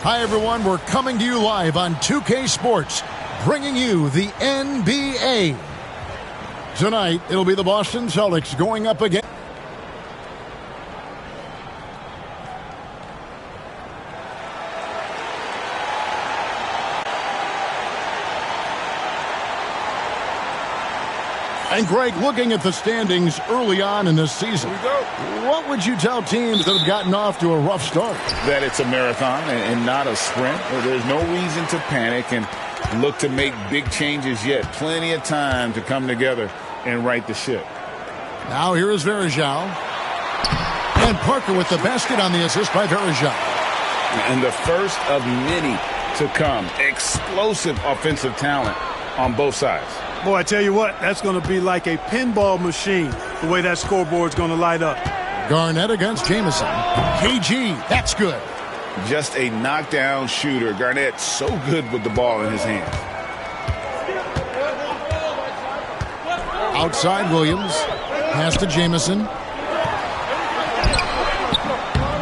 Hi, everyone. We're coming to you live on 2K Sports, bringing you the NBA. Tonight, it'll be the Boston Celtics going up against... And Greg, looking at the standings early on in this season, what would you tell teams that have gotten off to a rough start? That it's a marathon and not a sprint. There's no reason to panic and look to make big changes yet. Plenty of time to come together and right the ship. Now here is Varejao. And Parker with the basket on the assist by Varejao. And the first of many to come. Explosive offensive talent on both sides. Boy, I tell you what, that's going to be like a pinball machine, the way that scoreboard's going to light up. Garnett against Jamison. KG, that's good. Just a knockdown shooter. Garnett so good with the ball in his hand. Outside Williams. Pass to Jamison.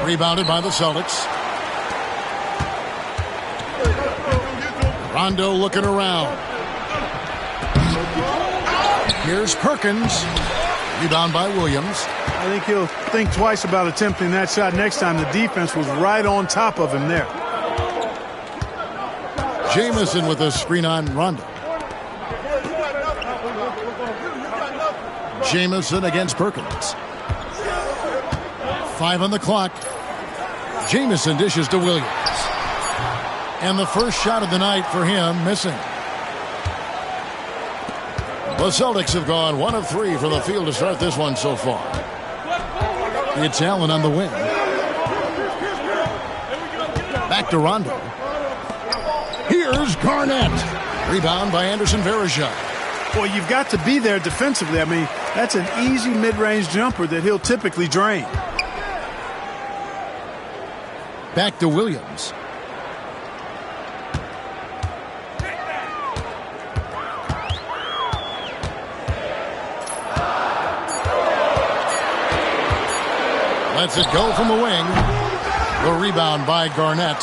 Rebounded by the Celtics. Rondo looking around. Here's Perkins. Rebound by Williams. I think he'll think twice about attempting that shot next time. The defense was right on top of him there. Jamison with a screen on Rondo. Jamison against Perkins. 5 on the clock. Jamison dishes to Williams. And the first shot of the night for him missing. The Celtics have gone 1 of 3 from the field to start this one so far. It's Allen on the wing. Back to Rondo. Here's Garnett. Rebound by Anderson Varejao. Boy, you've got to be there defensively. I mean, that's an easy mid-range jumper that he'll typically drain. Back to Williams. Lets it go from the wing. The rebound by Garnett.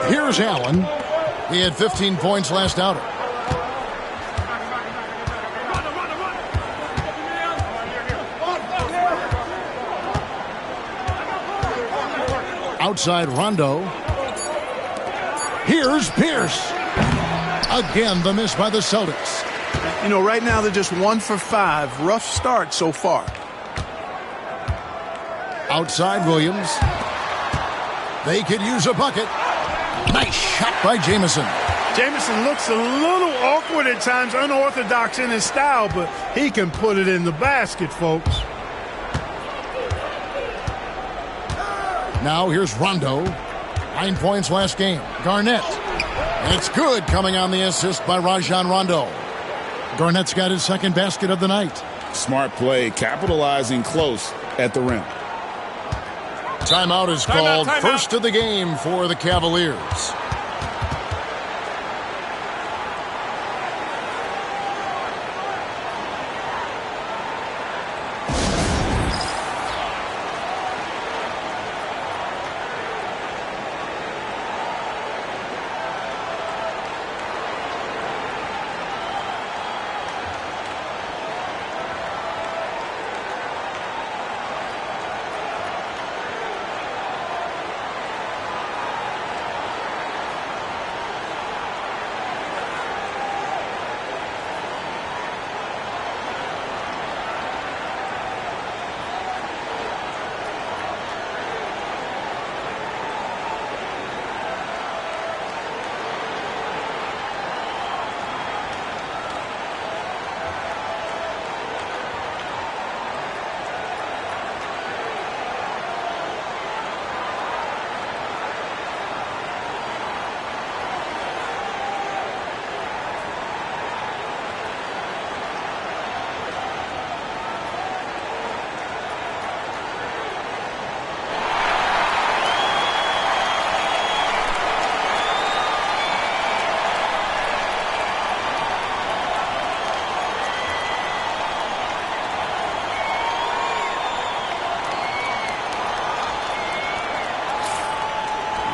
Here's Allen. He had 15 points last outing. Outside Rondo. Here's Pierce. Again, the miss by the Celtics. You know, right now they're just 1 for 5. Rough start so far. Outside Williams. They could use a bucket. Nice shot by Jamison. Jamison looks a little awkward at times, unorthodox in his style, but he can put it in the basket, folks. Now here's Rondo. 9 points last game. Garnett. And it's good, coming on the assist by Rajon Rondo. Garnett's got his second basket of the night. Smart play, capitalizing close at the rim. Timeout is called. First of the game for the Cavaliers.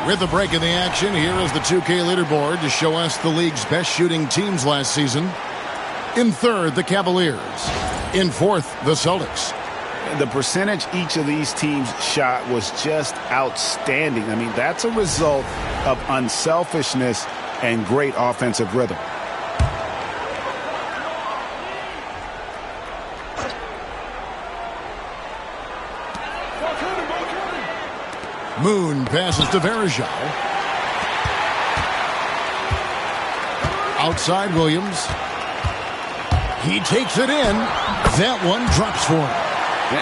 With the break in the action, here is the 2K leaderboard to show us the league's best shooting teams last season. In third, the Cavaliers. In fourth, the Celtics. The percentage each of these teams shot was just outstanding. I mean, that's a result of unselfishness and great offensive rhythm. Moon passes to Verjao. Outside Williams. He takes it in. That one drops for him.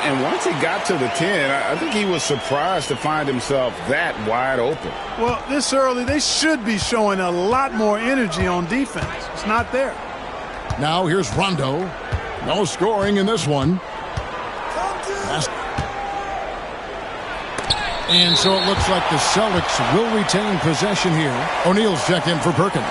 And once he got to the 10, I think he was surprised to find himself that wide open. Well, this early, they should be showing a lot more energy on defense. It's not there. Now here's Rondo. No scoring in this one. And so it looks like the Celtics will retain possession here. O'Neal's checked in for Perkins.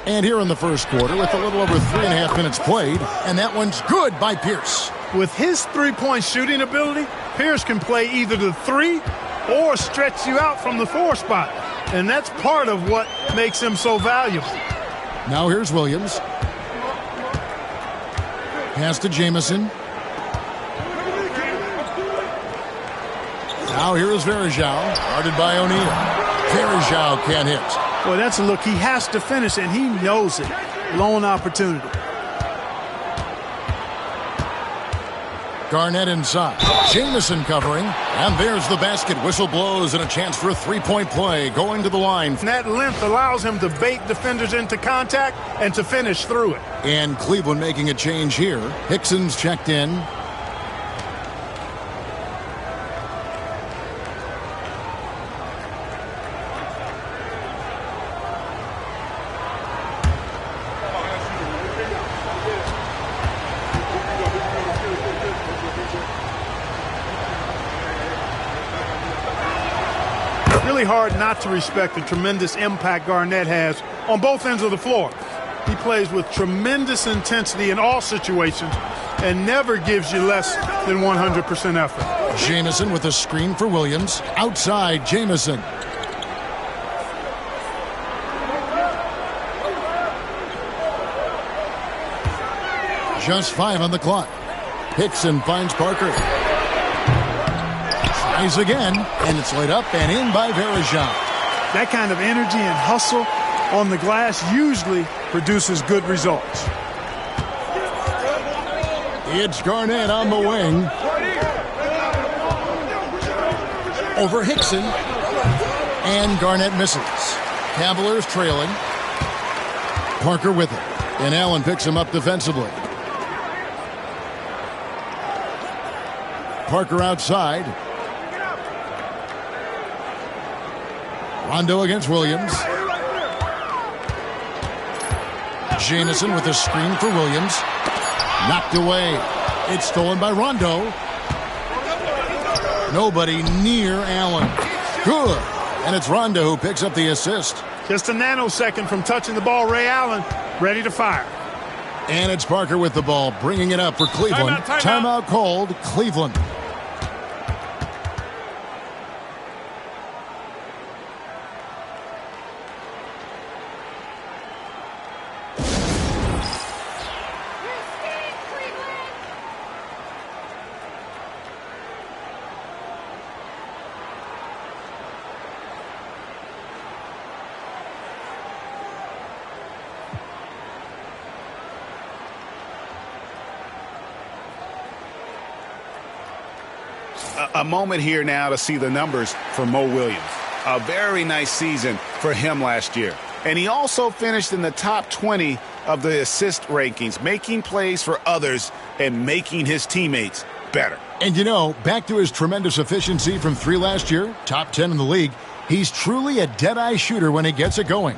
And here in the first quarter with a little over 3.5 minutes played. And that one's good by Pierce. With his three-point shooting ability, Pierce can play either the 3 or stretch you out from the 4 spot. And that's part of what makes him so valuable. Now here's Williams. Pass to Jamison. Now here is Verjao, guarded by O'Neal. Verjao can't hit. Well, that's a look he has to finish, and he knows it. Lone opportunity. Garnett inside. Jamison covering. And there's the basket. Whistle blows and a chance for a three-point play going to the line. And that length allows him to bait defenders into contact and to finish through it. And Cleveland making a change here. Hickson's checked in. Really hard not to respect the tremendous impact Garnett has on both ends of the floor. He plays with tremendous intensity in all situations and never gives you less than 100% effort. Jamison with a screen for Williams. Outside, Jamison. Just 5 on the clock. Hickson finds Parker. Tries again, and it's laid up and in by Verjao. That kind of energy and hustle on the glass usually produces good results. It's Garnett on the wing. Over Hickson. And Garnett misses. Cavaliers trailing. Parker with it. And Allen picks him up defensively. Parker outside. Rondo against Williams. Jamison with a screen for Williams. Knocked away. It's stolen by Rondo. Nobody near Allen. Good. And it's Rondo who picks up the assist. Just a nanosecond from touching the ball, Ray Allen ready to fire. And it's Parker with the ball, bringing it up for Cleveland. Timeout called, Cleveland. A moment here now to see the numbers for Mo Williams. A very nice season for him last year. And he also finished in the top 20 of the assist rankings, making plays for others and making his teammates better. And you know, back to his tremendous efficiency from 3 last year, top 10 in the league, he's truly a dead-eye shooter when he gets it going.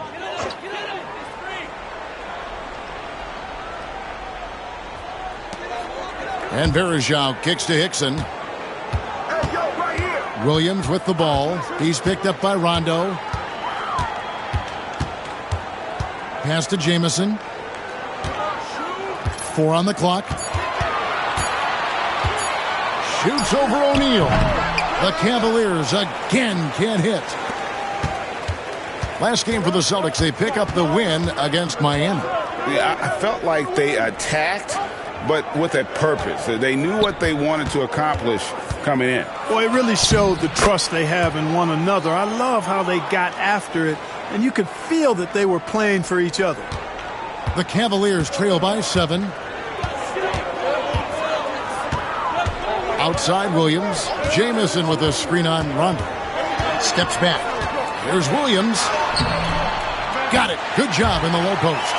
And Verjao kicks to Hickson. Williams with the ball. He's picked up by Rondo. Pass to Jamison. 4 on the clock. Shoots over O'Neal. The Cavaliers again can't hit. Last game for the Celtics, they pick up the win against Miami. Yeah, I felt like they attacked, but with a purpose. They knew what they wanted to accomplish coming in. Well, it really showed the trust they have in one another. I love how they got after it, and you could feel that they were playing for each other. The Cavaliers trail by 7. Outside Williams. Jamison with a screen on Rondo. Steps back. Here's Williams. Got it. Good job in the low post.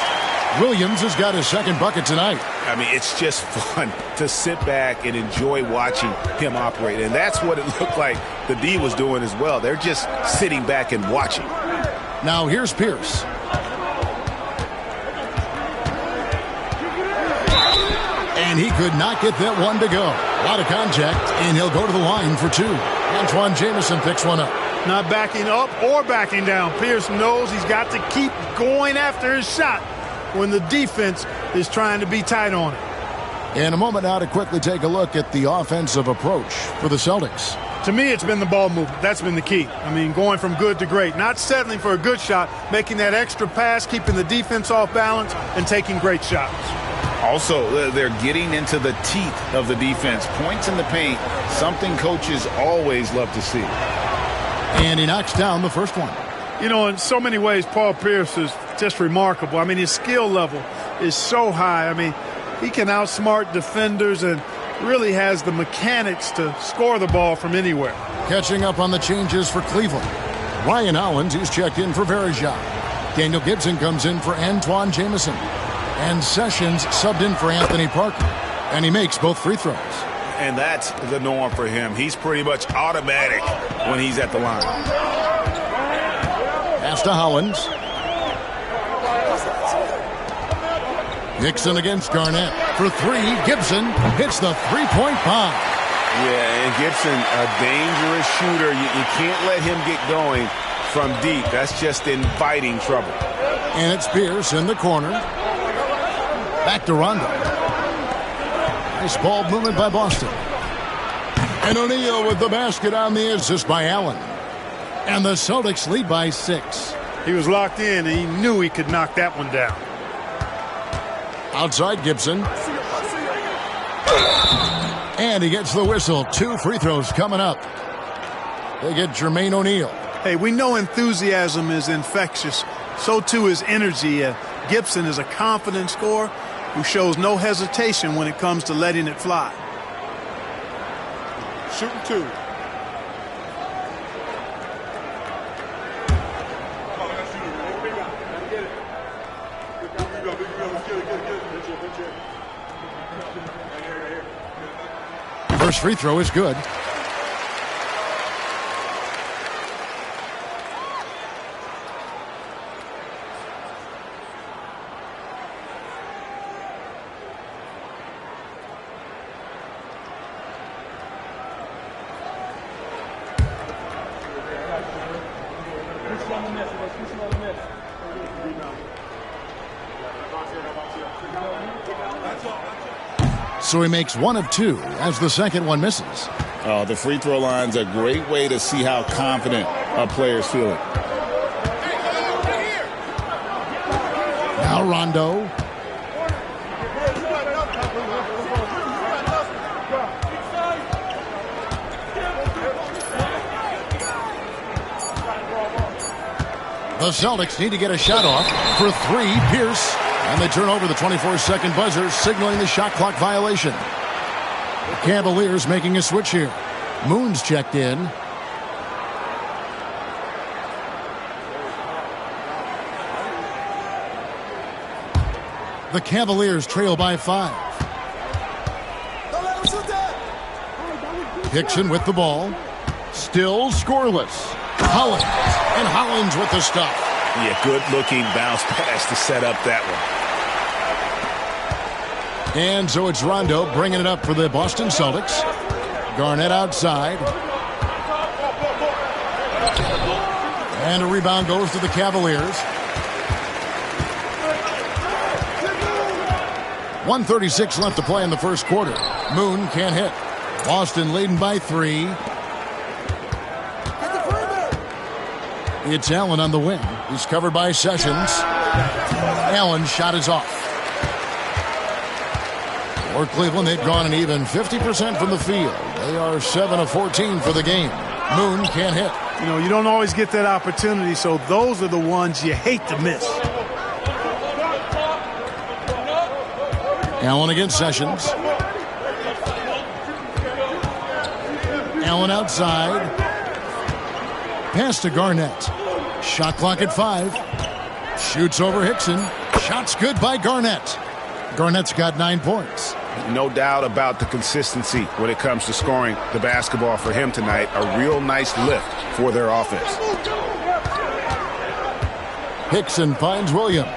Williams has got his second bucket tonight. I mean, it's just fun to sit back and enjoy watching him operate. And that's what it looked like the D was doing as well. They're just sitting back and watching. Now here's Pierce. And he could not get that one to go. A lot of contact, and he'll go to the line for 2. Antoine Jamison picks one up. Not backing up or backing down. Pierce knows he's got to keep going after his shot when the defense is trying to be tight on it. In a moment now to quickly take a look at the offensive approach for the Celtics. To me, it's been the ball movement. That's been the key. I mean, going from good to great. Not settling for a good shot, making that extra pass, keeping the defense off balance, and taking great shots. Also, they're getting into the teeth of the defense. Points in the paint, something coaches always love to see. And he knocks down the first one. You know, in so many ways, Paul Pierce is just remarkable. I mean, his skill level is so high. I mean, he can outsmart defenders and really has the mechanics to score the ball from anywhere. Catching up on the changes for Cleveland. Ryan Hollins, he's checked in for Verjao. Daniel Gibson comes in for Antoine Jamison. And Sessions subbed in for Anthony Parker. And he makes both free throws. And that's the norm for him. He's pretty much automatic when he's at the line. Pass to Hollins. Nixon against Garnett. For 3, Gibson hits the three-point bomb. Yeah, and Gibson, a dangerous shooter. You can't let him get going from deep. That's just inviting trouble. And it's Pierce in the corner. Back to Rondo. Nice ball movement by Boston. And O'Neal with the basket on the assist by Allen. And the Celtics lead by 6. He was locked in, and he knew he could knock that one down. Outside Gibson. And he gets the whistle. 2 free throws coming up. They get Jermaine O'Neal. Hey, we know enthusiasm is infectious. So too is energy. Gibson is a confident scorer who shows no hesitation when it comes to letting it fly. Shooting 2. First free throw is good. So he makes 1 of 2 as the second one misses. The free throw line's a great way to see how confident a player's feeling. Now Rondo. The Celtics need to get a shot off for 3. Pierce. And they turn over the 24-second buzzer, signaling the shot clock violation. The Cavaliers making a switch here. Moon's checked in. The Cavaliers trail by 5. Dixon with the ball. Still scoreless. Hollins. And Hollins with the stop. Yeah, good-looking bounce pass to set up that one. And so it's Rondo bringing it up for the Boston Celtics. Garnett outside. And a rebound goes to the Cavaliers. 1:36 left to play in the first quarter. Moon can't hit. Boston leading by 3. It's Allen on the wing. He's covered by Sessions. Allen's shot is off. For Cleveland, they've gone an even 50% from the field. They are 7 of 14 for the game. Moon can't hit. You know, you don't always get that opportunity, so those are the ones you hate to miss. Allen against Sessions. Allen outside. Pass to Garnett. Shot clock at 5. Shoots over Hickson. Shot's good by Garnett. Garnett's got 9 points. No doubt about the consistency when it comes to scoring the basketball for him tonight. A real nice lift for their offense. Hickson finds Williams.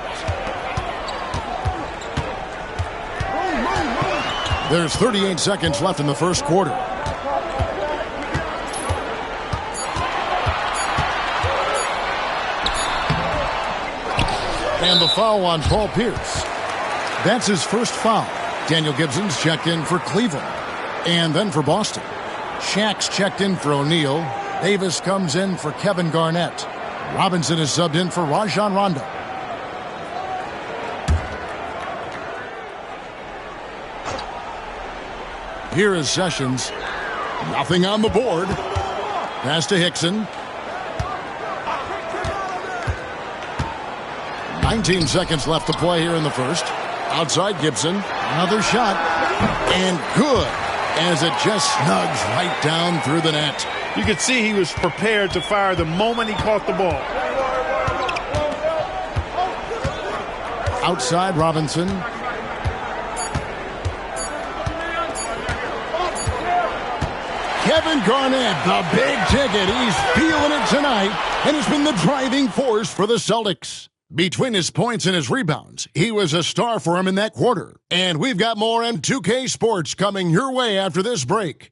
There's 38 seconds left in the first quarter. And the foul on Paul Pierce. That's his first foul. Daniel Gibson's checked in for Cleveland. And then for Boston. Shaq's checked in for O'Neal. Davis comes in for Kevin Garnett. Robinson is subbed in for Rajon Rondo. Here is Sessions. Nothing on the board. Pass to Hickson. 19 seconds left to play here in the first. Outside Gibson. Another shot. And good, as it just snugs right down through the net. You could see he was prepared to fire the moment he caught the ball. Outside Robinson. Kevin Garnett, the big ticket. He's feeling it tonight, and has been the driving force for the Celtics. Between his points and his rebounds, he was a star for him in that quarter. And we've got more M2K Sports coming your way after this break.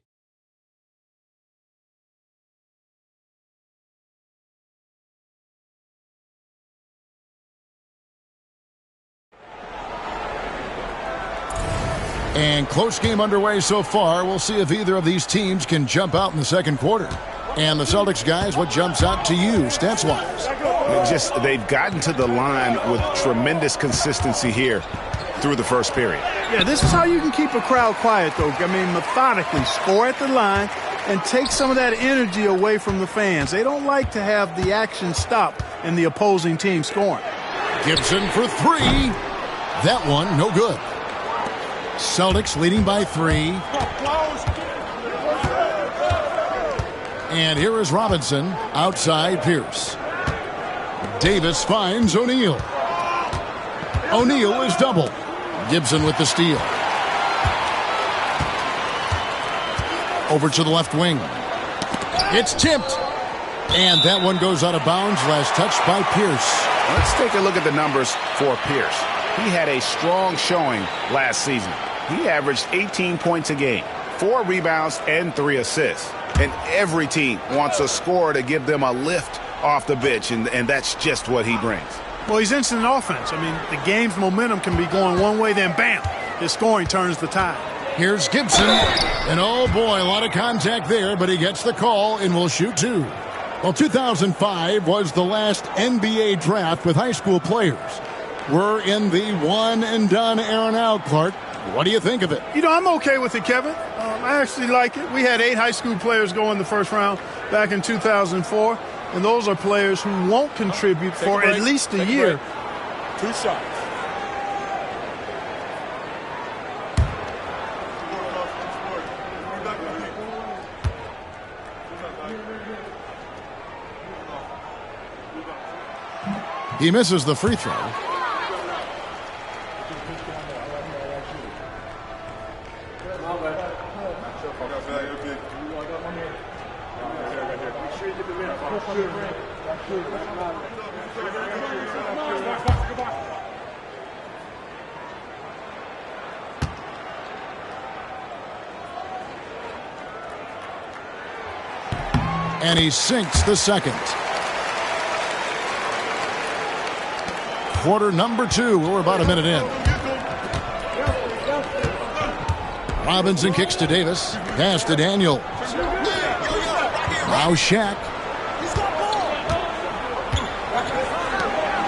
And close game underway so far. We'll see if either of these teams can jump out in the second quarter. And the Celtics guys, what jumps out to you stats-wise? They've gotten to the line with tremendous consistency here through the first period. Yeah, this is how you can keep a crowd quiet, though. I mean, methodically score at the line and take some of that energy away from the fans. They don't like to have the action stop in the opposing team scoring. Gibson for 3. That one, no good. Celtics leading by 3. And here is Robinson outside Pierce. Davis finds O'Neal. O'Neal is double. Gibson with the steal. Over to the left wing. It's tipped. And that one goes out of bounds. Last touch by Pierce. Let's take a look at the numbers for Pierce. He had a strong showing last season. He averaged 18 points a game, 4 rebounds, and 3 assists. And every team wants a scorer to give them a lift off the bench, and that's just what he brings. Well, he's instant offense. I mean, the game's momentum can be going one way, then bam, his scoring turns the tide. Here's Gibson. And oh boy, a lot of contact there, but he gets the call and will shoot 2. Well, 2005 was the last NBA draft with high school players. We're in the one-and-done era now, Clark. What do you think of it? You know, I'm okay with it, Kevin. I actually like it. We had 8 high school players go in the first round back in 2004, and those are players who won't contribute for at least a year. 2 shots. He misses the free throw. And he sinks the second. Quarter number 2. We're about a minute in. Robinson kicks to Davis. Pass to Daniels. Now Shaq.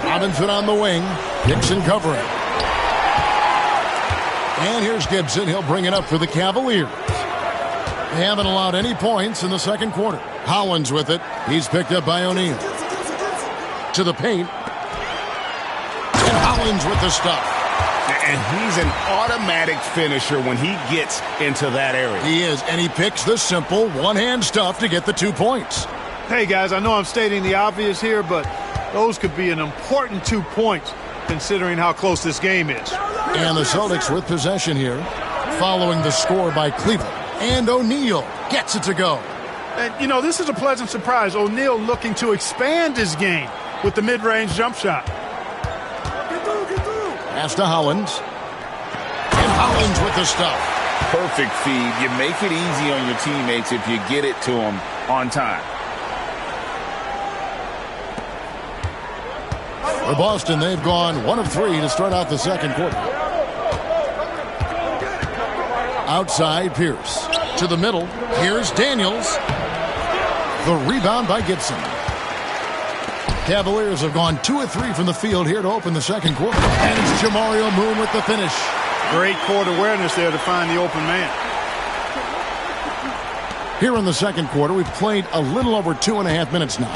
Robinson on the wing. Dixon covering. And here's Gibson. He'll bring it up for the Cavaliers. They haven't allowed any points in the second quarter. Hollins with it. He's picked up by O'Neal. To the paint. And Hollins with the stuff. And he's an automatic finisher when he gets into that area. He is, and he picks the simple one-hand stuff to get the 2 points. Hey, guys, I know I'm stating the obvious here, but those could be an important 2 points considering how close this game is. And the Celtics with possession here, following the score by Cleveland. And O'Neal gets it to go. And, you know, this is a pleasant surprise. O'Neal looking to expand his game with the mid-range jump shot. Pass to Hollins. And Hollins with the stuff. Perfect feed. You make it easy on your teammates if you get it to them on time. For Boston, they've gone 1 of 3 to start out the second quarter. Outside, Pierce. To the middle. Here's Daniels. The rebound by Gibson. Cavaliers have gone 2 of 3 from the field here to open the second quarter. And it's Jamario Moon with the finish. Great court awareness there to find the open man. Here in the second quarter, we've played a little over 2.5 minutes now.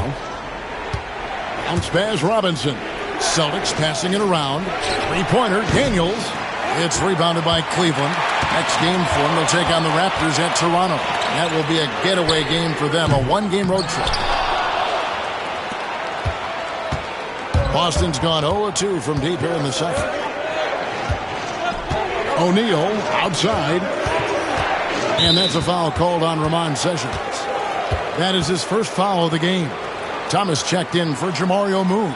Bounce pass Robinson. Celtics passing it around. Three-pointer, Daniels. It's rebounded by Cleveland. Next game for them, they'll take on the Raptors at Toronto. That will be a getaway game for them, a one-game road trip. Boston's gone 0-2 from deep here in the second. O'Neal outside. And that's a foul called on Ramon Sessions. That is his first foul of the game. Thomas checked in for Jamario Moon.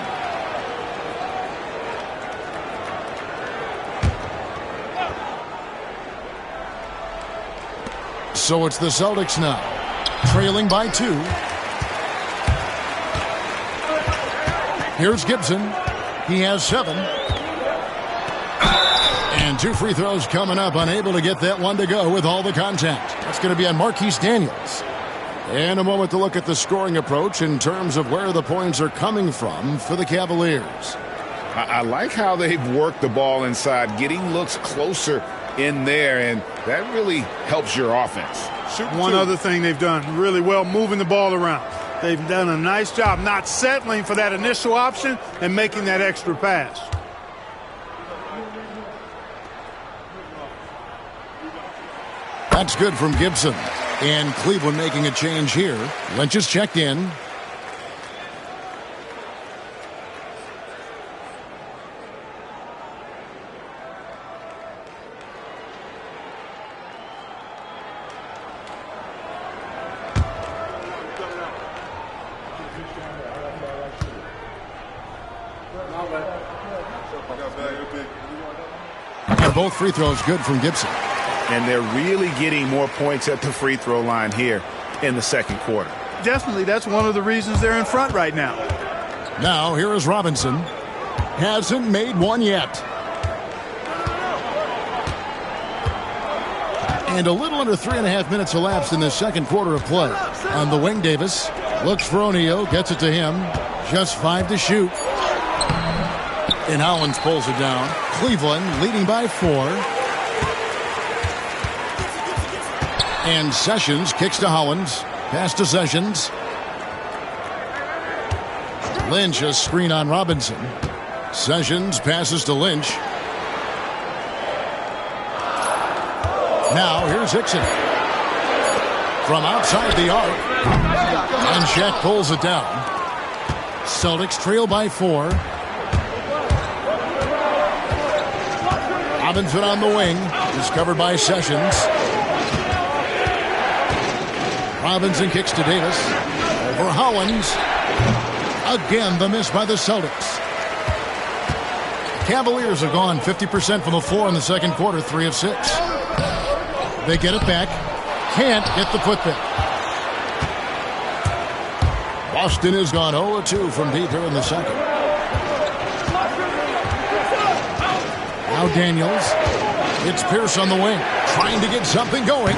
So it's the Celtics now, trailing by 2. Here's Gibson. He has 7. And 2 free throws coming up, unable to get that one to go with all the contact. That's going to be on Marquise Daniels. And a moment to look at the scoring approach in terms of where the points are coming from for the Cavaliers. I like how they've worked the ball inside, getting looks closer in there, and that really helps your offense. One other thing they've done really well, moving the ball around. They've done a nice job not settling for that initial option and making that extra pass. That's good from Gibson. And Cleveland making a change here. Lynch is checked in. And both free throws good from Gibson. And they're really getting more points at the free throw line here in the second quarter. Definitely, that's one of the reasons they're in front right now. Now, here is Robinson. Hasn't made one yet. And a little under 3.5 minutes elapsed in the second quarter of play. On the wing, Davis looks for O'Neal, gets it to him. Just 5 to shoot. And Hollins pulls it down. Cleveland leading by 4. And Sessions kicks to Hollins. Pass to Sessions. Lynch, a screen on Robinson. Sessions passes to Lynch. Now here's Hickson. From outside the arc. And Shaq pulls it down. Celtics trail by 4. Robinson on the wing. Is covered by Sessions. Robinson kicks to Davis. Over Hollins. Again, the miss by the Celtics. Cavaliers have gone 50% from the floor in the second quarter, 3 of 6. They get it back. Can't get the putback. Boston has gone 0-2 from deep here in the second. Now Daniels. It's Pierce on the wing, trying to get something going.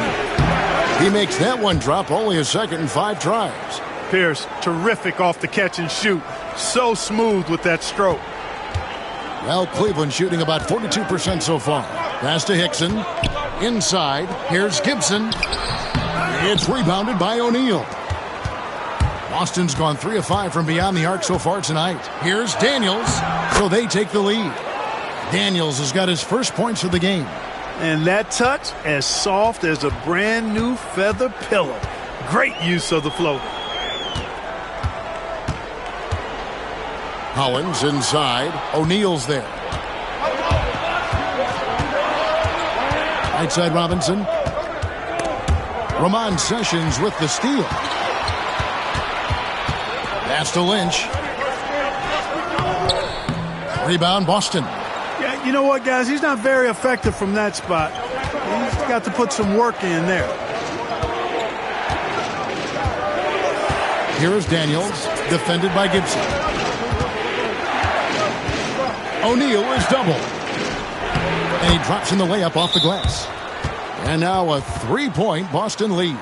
He makes that one drop, only a second and 5 tries. Pierce, terrific off the catch and shoot. So smooth with that stroke. Well, Cleveland shooting about 42% so far. Pass to Hickson. Inside, here's Gibson. It's rebounded by O'Neal. Boston's gone 3 of 5 from beyond the arc so far tonight. Here's Daniels, so they take the lead. Daniels has got his first points of the game. And that touch, as soft as a brand new feather pillow. Great use of the floater. Collins inside. O'Neal's there. Right side Robinson. Ramon Sessions with the steal. Pass to Lynch. Rebound Boston. Yeah, you know what, guys? He's not very effective from that spot. He's got to put some work in there. Here is Daniels, defended by Gibson. O'Neal is doubled. And he drops in the layup off the glass. And now a 3-point Boston lead.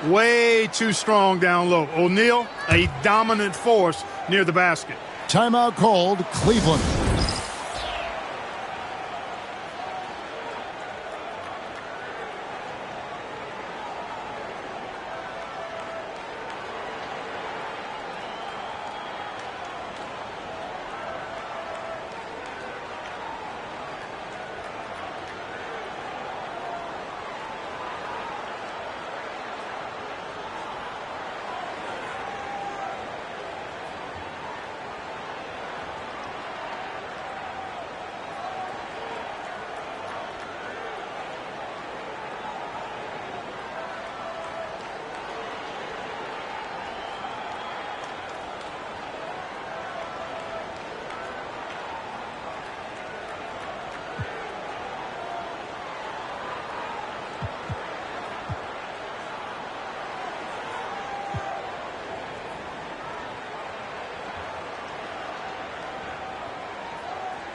Way too strong down low. O'Neal, a dominant force near the basket. Timeout called, Cleveland.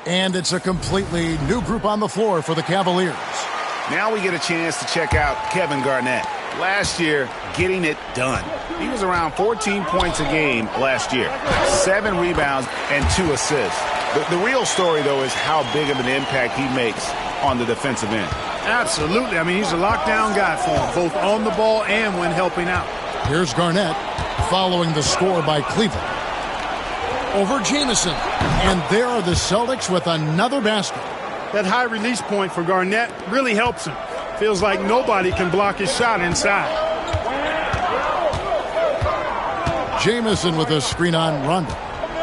And it's a completely new group on the floor for the Cavaliers. Now we get a chance to check out Kevin Garnett. Last year, getting it done. He was around 14 points a game last year, 7 rebounds and 2 assists. The real story, though, is how big of an impact he makes on the defensive end. Absolutely. I mean, he's a lockdown guy for him, both on the ball and when helping out. Here's Garnett following the score by Cleveland. Over Jamison. And there are the Celtics with another basket. That high release point for Garnett really helps him. Feels like nobody can block his shot inside. Jamison with a screen on Rondo.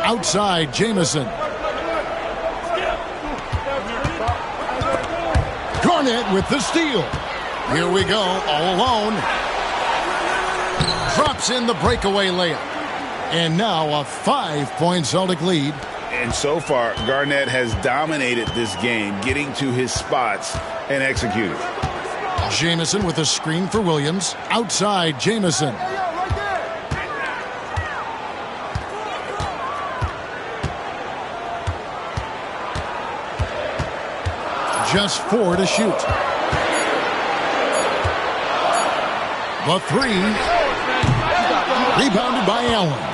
Outside, Jamison. Garnett with the steal. Here we go, all alone. Drops in the breakaway layup. And now a 5-point Celtic lead. And so far, Garnett has dominated this game, getting to his spots and executing. Jamison with a screen for Williams. Outside, Jamison. Just 4 to shoot. The 3. Rebounded by Allen.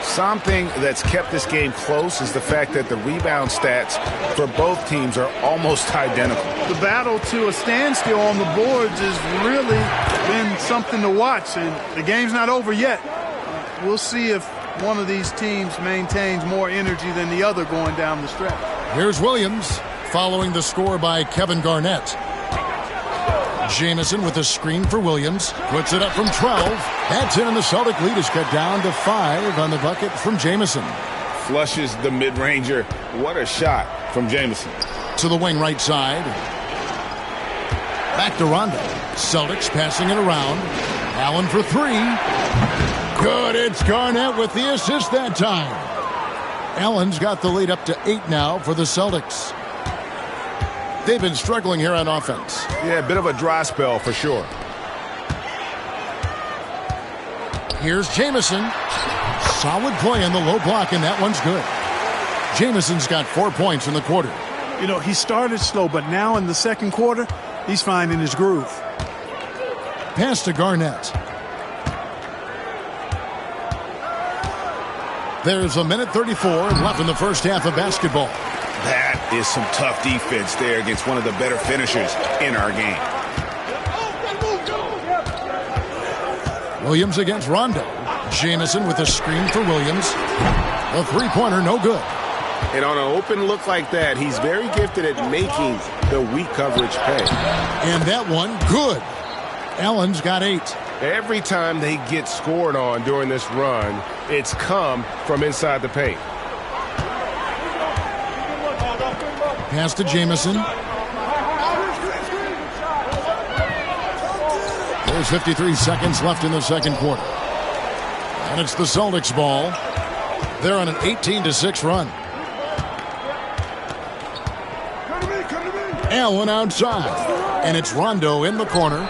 Something that's kept this game close is the fact that the rebound stats for both teams are almost identical. The battle to a standstill on the boards has really been something to watch, and the game's not over yet. We'll see if one of these teams maintains more energy than the other going down the stretch. Here's Williams following the score by Kevin Garnett. Jamison with a screen for Williams. Puts it up from 12. That's in, and the Celtic lead is cut down to 5 on the bucket from Jamison. Flushes the mid-ranger. What a shot from Jamison. To the wing right side. Back to Rondo. Celtics passing it around. Allen for 3. Good. It's Garnett with the assist that time. Allen's got the lead up to 8 now for the Celtics. They've been struggling here on offense. Yeah, a bit of a dry spell for sure. Here's Jamison. Solid play in the low block, and that one's good. Jamison's got 4 points in the quarter. You know, he started slow, but now in the second quarter, he's finding his groove. Pass to Garnett. There's a minute 34 left in the first half of basketball. That is some tough defense there against one of the better finishers in our game. Williams against Rondo. Jamison with a screen for Williams. A three-pointer, no good. And on an open look like that, he's very gifted at making the weak coverage pay. And that one, good. Allen's got 8. Every time they get scored on during this run, it's come from inside the paint. Pass to Jamison. There's 53 seconds left in the second quarter. And it's the Celtics ball. They're on an 18-6 run. Allen outside. And it's Rondo in the corner.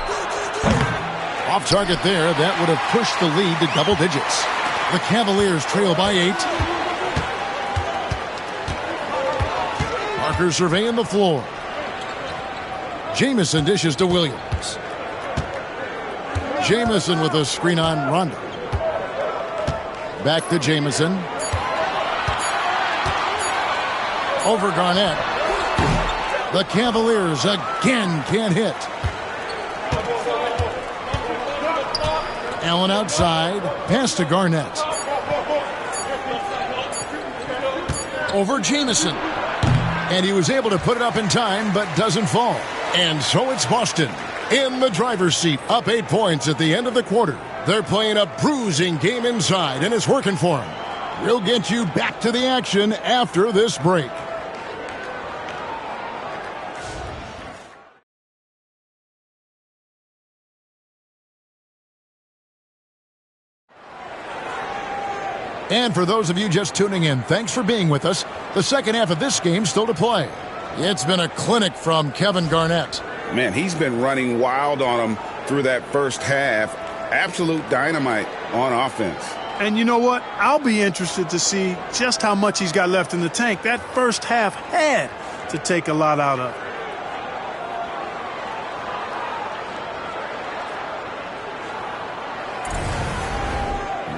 Off target there. That would have pushed the lead to double digits. The Cavaliers trail by 8. Parker surveying the floor. Jamison dishes to Williams. Jamison with a screen on Rondo. Back to Jamison. Over Garnett. The Cavaliers again can't hit. Allen outside. Pass to Garnett. Over Jamison. And he was able to put it up in time, but doesn't fall. And so it's Boston in the driver's seat, up 8 points at the end of the quarter. They're playing a bruising game inside, and it's working for them. We'll get you back to the action after this break. And for those of you just tuning in, thanks for being with us. The second half of this game still to play. It's been a clinic from Kevin Garnett. Man, he's been running wild on him through that first half. Absolute dynamite on offense. And you know what? I'll be interested to see just how much he's got left in the tank. That first half had to take a lot out of it.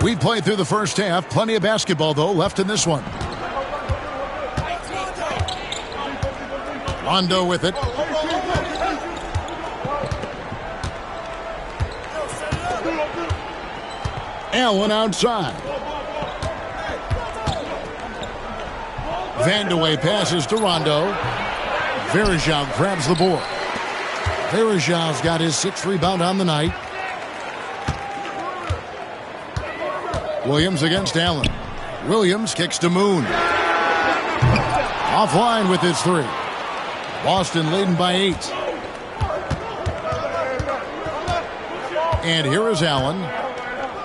We played through the first half. Plenty of basketball, though, left in this one. Rondo with it. Allen outside. Vandeweghe passes to Rondo. Varejao grabs the board. Varejao's got his 6th rebound on the night. Williams against Allen. Williams kicks to Moon. Offline with his 3. Boston leading by 8. And here is Allen.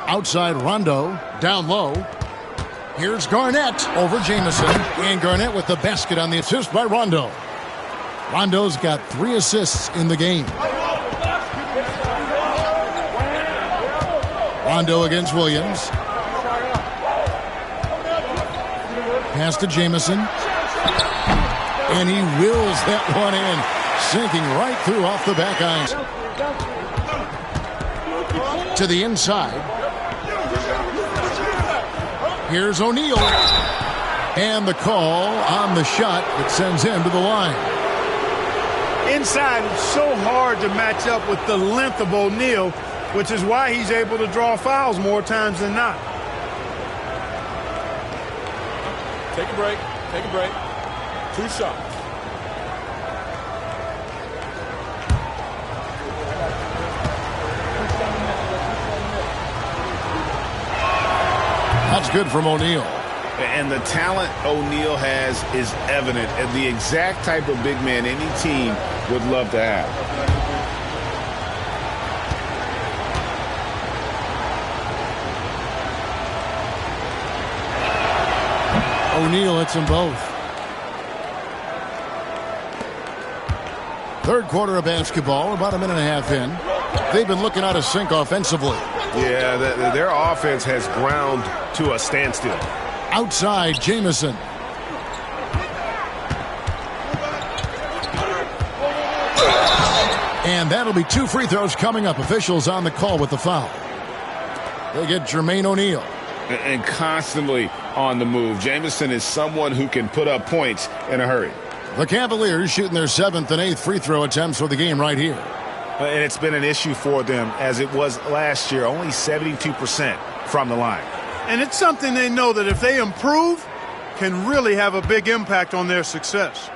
Outside Rondo. Down low. Here's Garnett over Jamison. And Garnett with the basket on the assist by Rondo. Rondo's got 3 assists in the game. Rondo against Williams. Pass to Jamison. And he wills that one in. Sinking right through off the back iron. To the inside. Here's O'Neal. And the call on the shot that sends him to the line. Inside, it's so hard to match up with the length of O'Neal, which is why he's able to draw fouls more times than not. Take a break. Take a break. 2 shots. That's good from O'Neal. And the talent O'Neal has is evident, and the exact type of big man any team would love to have. O'Neal hits them both. Third quarter of basketball, about a minute and a half in. They've been looking out of sync offensively. Yeah, their offense has ground to a standstill. Outside, Jamison. And that'll be 2 free throws coming up. Officials on the call with the foul. They get Jermaine O'Neal. And constantly on the move. Jamison is someone who can put up points in a hurry. The Cavaliers shooting their 7th and 8th free throw attempts for the game right here. And it's been an issue for them as it was last year. Only 72% from the line. And it's something they know that if they improve, can really have a big impact on their success.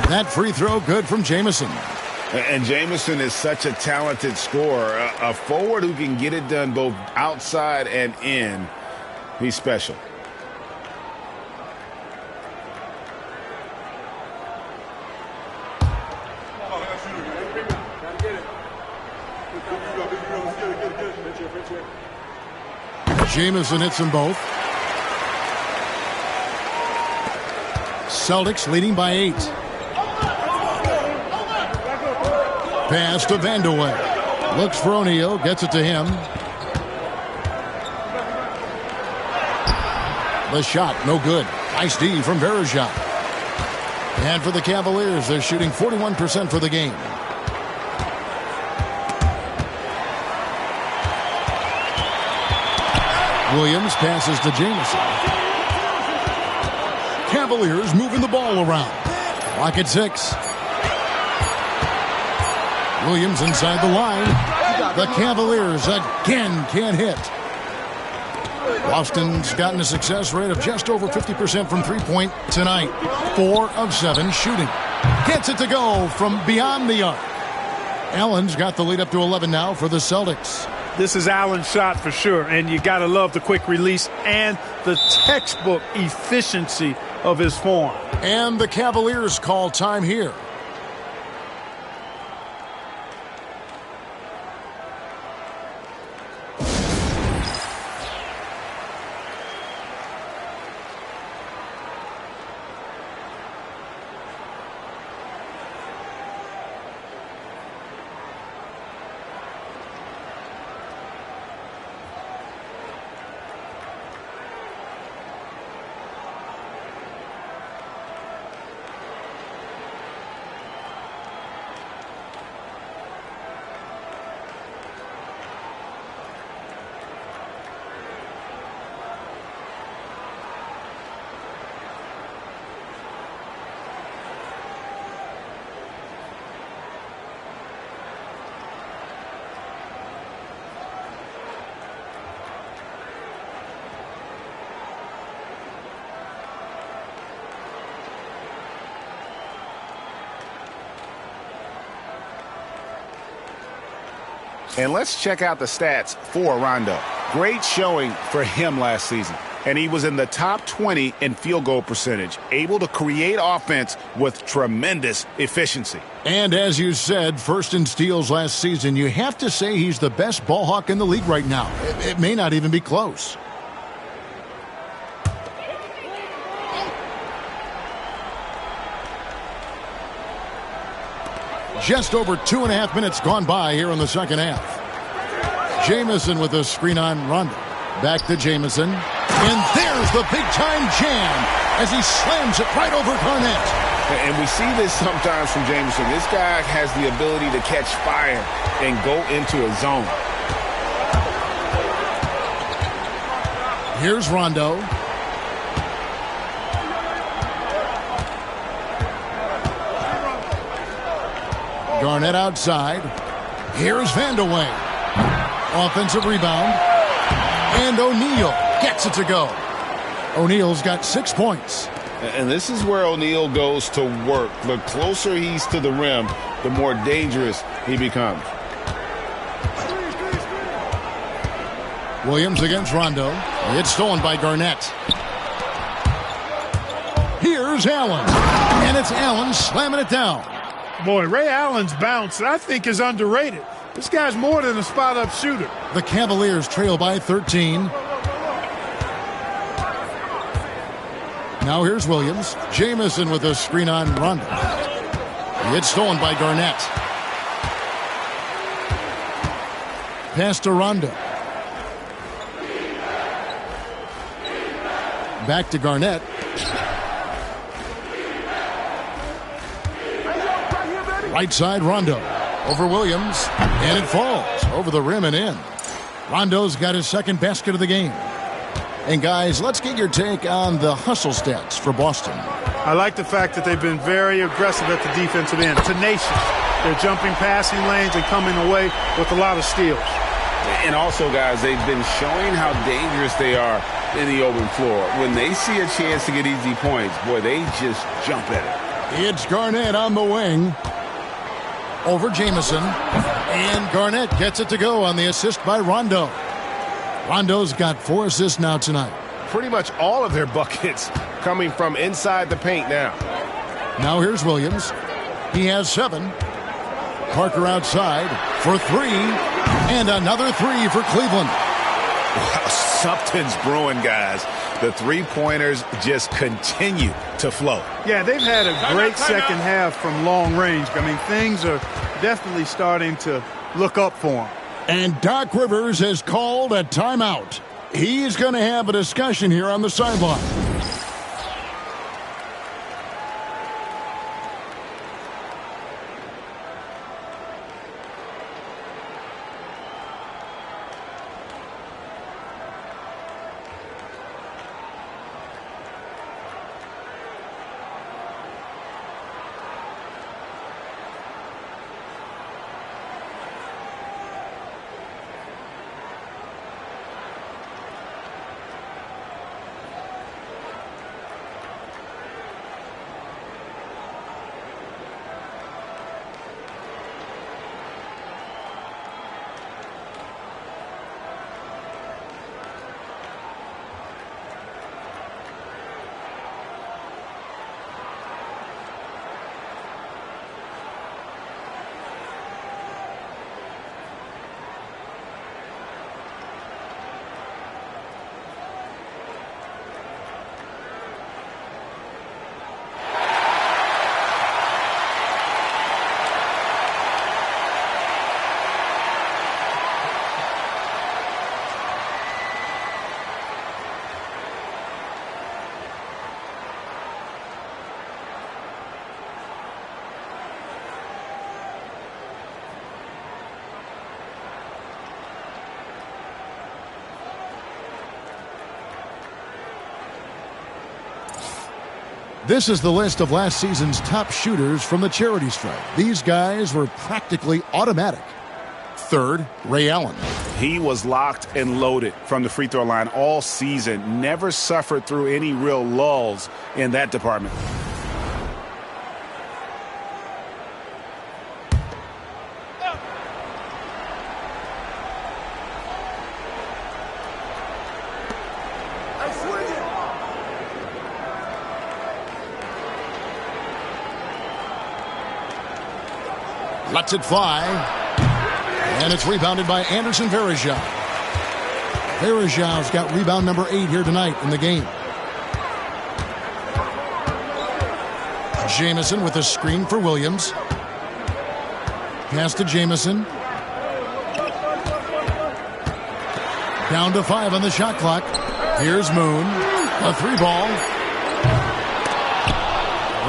That free throw good from Jamison. And Jamison is such a talented scorer, a forward who can get it done both outside and in. He's special. Jamison hits them both. Celtics leading by 8. Pass to Vandeweghe. Looks for O'Neal. Gets it to him. The shot, no good. Nice D from Verejao. And for the Cavaliers, they're shooting 41% for the game. Williams passes to Jamison. Cavaliers moving the ball around. Clock at 6. Williams inside the line. The Cavaliers again can't hit. Boston's gotten a success rate of just over 50% from three-point tonight. 4 of 7 shooting. Gets it to go from beyond the arc. Allen's got the lead up to 11 now for the Celtics. This is Allen's shot for sure, and you got to love the quick release and the textbook efficiency of his form. And the Cavaliers call time here. And let's check out the stats for Rondo. Great showing for him last season. And he was in the top 20 in field goal percentage, able to create offense with tremendous efficiency. And as you said, first in steals last season, you have to say he's the best ball hawk in the league right now. It may not even be close. Just over 2.5 minutes gone by here in the second half. Jamison with a screen on Rondo. Back to Jamison. And there's the big-time jam as he slams it right over Garnett. And we see this sometimes from Jamison. This guy has the ability to catch fire and go into a zone. Here's Rondo. Garnett outside. Here's Vandeweghe. Offensive rebound. And O'Neal gets it to go. O'Neal's got 6 points. And this is where O'Neal goes to work. The closer he's to the rim, the more dangerous he becomes. Williams against Rondo. It's stolen by Garnett. Here's Allen. And it's Allen slamming it down. Boy, Ray Allen's bounce, I think, is underrated. This guy's more than a spot-up shooter. The Cavaliers trail by 13. Now here's Williams. Jamison with a screen on Rondo. It's stolen by Garnett. Pass to Rondo. Back to Garnett. Right side, Rondo. Over Williams. And it falls over the rim and in. Rondo's got his second basket of the game. And, guys, let's get your take on the hustle stats for Boston. I like the fact that they've been very aggressive at the defensive end. Tenacious. They're jumping passing lanes and coming away with a lot of steals. And also, guys, they've been showing how dangerous they are in the open floor. When they see a chance to get easy points, boy, they just jump at it. It's Garnett on the wing. Over Jamison. And Garnett gets it to go on the assist by Rondo. Rondo's got 4 assists now tonight. Pretty much all of their buckets coming from inside the paint now. Now here's Williams. He has 7. Parker outside for 3. And another 3 for Cleveland. Wow, something's brewing, guys. The three-pointers just continue to flow. Yeah, they've had a great second half from long range. I mean, things are definitely starting to look up for them. And Doc Rivers has called a timeout. He's going to have a discussion here on the sideline. This is the list of last season's top shooters from the charity stripe. These guys were practically automatic. Third, Ray Allen. He was locked and loaded from the free throw line all season. Never suffered through any real lulls in that department. Lets it fly. And it's rebounded by Anderson Varejao. Varejao's got rebound number 8 here tonight in the game. Jamison with a screen for Williams. Pass to Jamison. Down to 5 on the shot clock. Here's Moon. A 3-ball.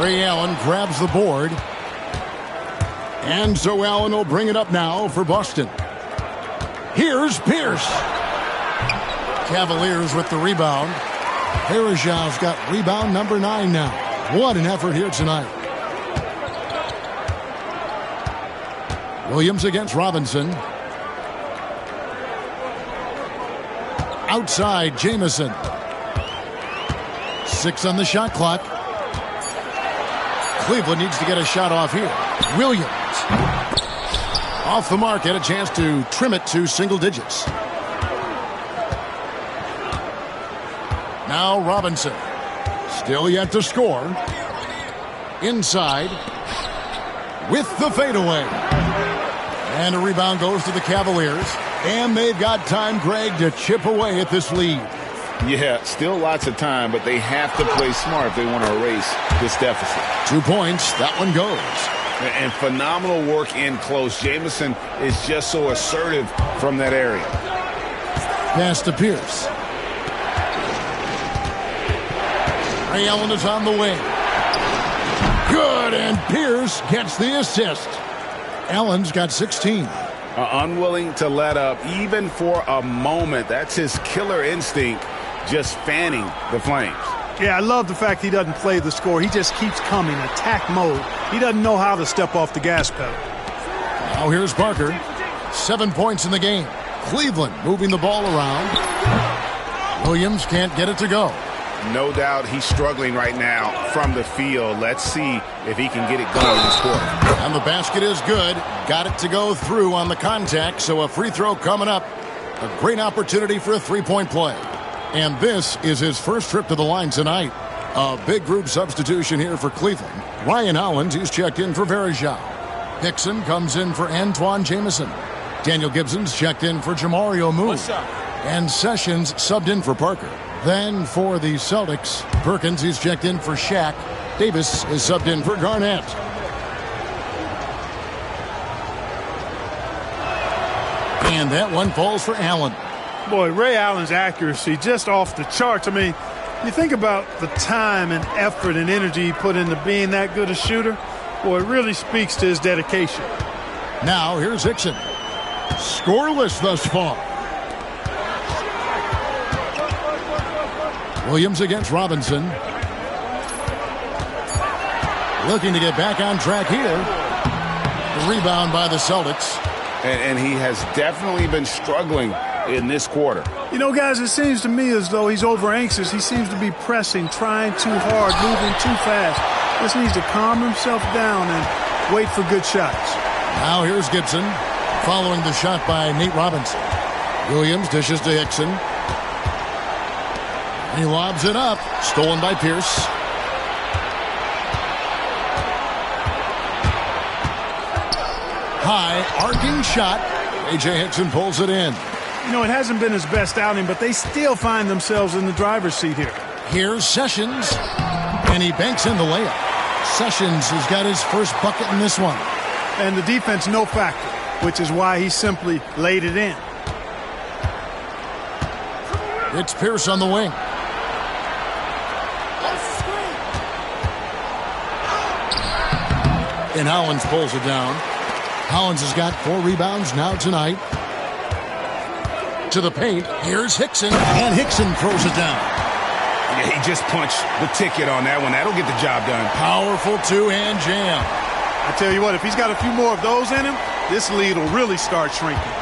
Ray Allen grabs the board. And so Allen will bring it up now for Boston. Here's Pierce. Cavaliers with the rebound. Varejao's got rebound number 9 now. What an effort here tonight. Williams against Robinson. Outside, Jamison. 6 on the shot clock. Cleveland needs to get a shot off here. Williams. Off the mark, had a chance to trim it to single digits. Now Robinson. Still yet to score. Inside. With the fadeaway. And a rebound goes to the Cavaliers. And they've got time, Greg, to chip away at this lead. Yeah, still lots of time, but they have to play smart if they want to erase this deficit. 2 points. That one goes. And phenomenal work in close. Jamison is just so assertive from that area. Pass to Pierce. Ray Allen is on the wing. Good, and Pierce gets the assist. Allen's got 16. Unwilling to let up even for a moment. That's his killer instinct, just fanning the flames. Yeah, I love the fact he doesn't play the score. He just keeps coming, attack mode. He doesn't know how to step off the gas pedal. Now here's Parker. 7 points in the game. Cleveland moving the ball around. Williams can't get it to go. No doubt he's struggling right now from the field. Let's see if he can get it going this quarter. And the basket is good. Got it to go through on the contact, so a free throw coming up. A great opportunity for a three-point play. And this is his first trip to the line tonight. A big group substitution here for Cleveland. Ryan Hollins, he's checked in for Verjao. Hickson comes in for Antoine Jamison. Daniel Gibson's checked in for Jamario Moon. And Sessions subbed in for Parker. Then for the Celtics, Perkins, he's checked in for Shaq. Davis is subbed in for Garnett. And that one falls for Allen. Boy, Ray Allen's accuracy just off the charts. I mean, you think about the time and effort and energy he put into being that good a shooter. Boy, it really speaks to his dedication. Now here's Hickson. Scoreless thus far. Williams against Robinson. Looking to get back on track here. The rebound by the Celtics. And he has definitely been struggling in this quarter. You know, guys, it seems to me as though he's over anxious. He seems to be pressing, trying too hard, moving too fast. Just needs to calm himself down and wait for good shots. Now here's Gibson following the shot by Nate Robinson. Williams dishes to Hickson. He lobs it up. Stolen by Pierce. High, arcing shot. A.J. Hickson pulls it in. You know, it hasn't been his best outing, but they still find themselves in the driver's seat here. Here's Sessions. And he banks in the layup. Sessions has got his first bucket in this one. And the defense no factor, which is why he simply laid it in. It's Pierce on the wing. And Hollins pulls it down. Hollins has got 4 rebounds now tonight. To the paint. Here's Hickson. And Hickson throws it down. Yeah, he just punched the ticket on that one. That'll get the job done. Powerful two-hand jam. I tell you what, if he's got a few more of those in him, this lead will really start shrinking.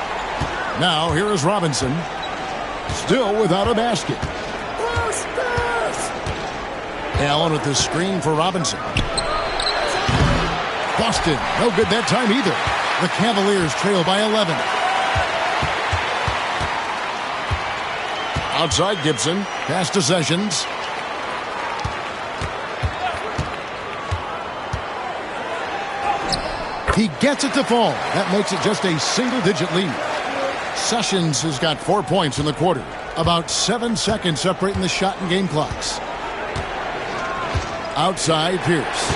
Now here is Robinson. Still without a basket. Allen with the screen for Robinson. Boston, no good that time either. The Cavaliers trail by 11. Outside Gibson, pass to Sessions. He gets it to fall. That makes it just a single-digit lead. Sessions has got 4 points in the quarter. About 7 seconds separating the shot and game clocks. Outside Pierce.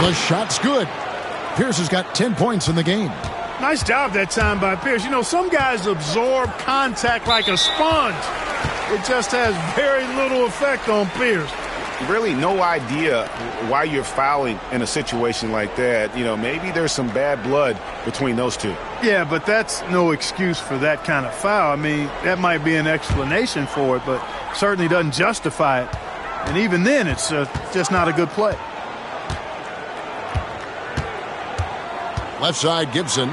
The shot's good. Pierce has got 10 points in the game. Nice job that time by Pierce. You know, some guys absorb contact like a sponge. It just has very little effect on Pierce. Really no idea why you're fouling in a situation like that. You know, maybe there's some bad blood between those two. Yeah, but that's no excuse for that kind of foul. I mean, that might be an explanation for it, but certainly doesn't justify it. And even then, it's just not a good play. Left side, Gibson.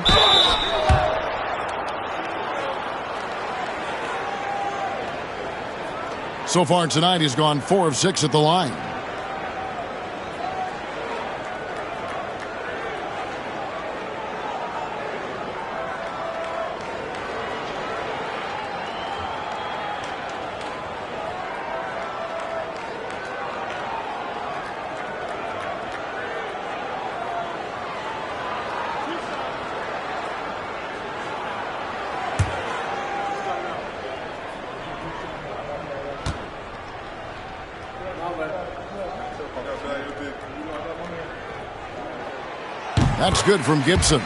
So far tonight, he's gone 4 of 6 at the line. That's good from Gibson.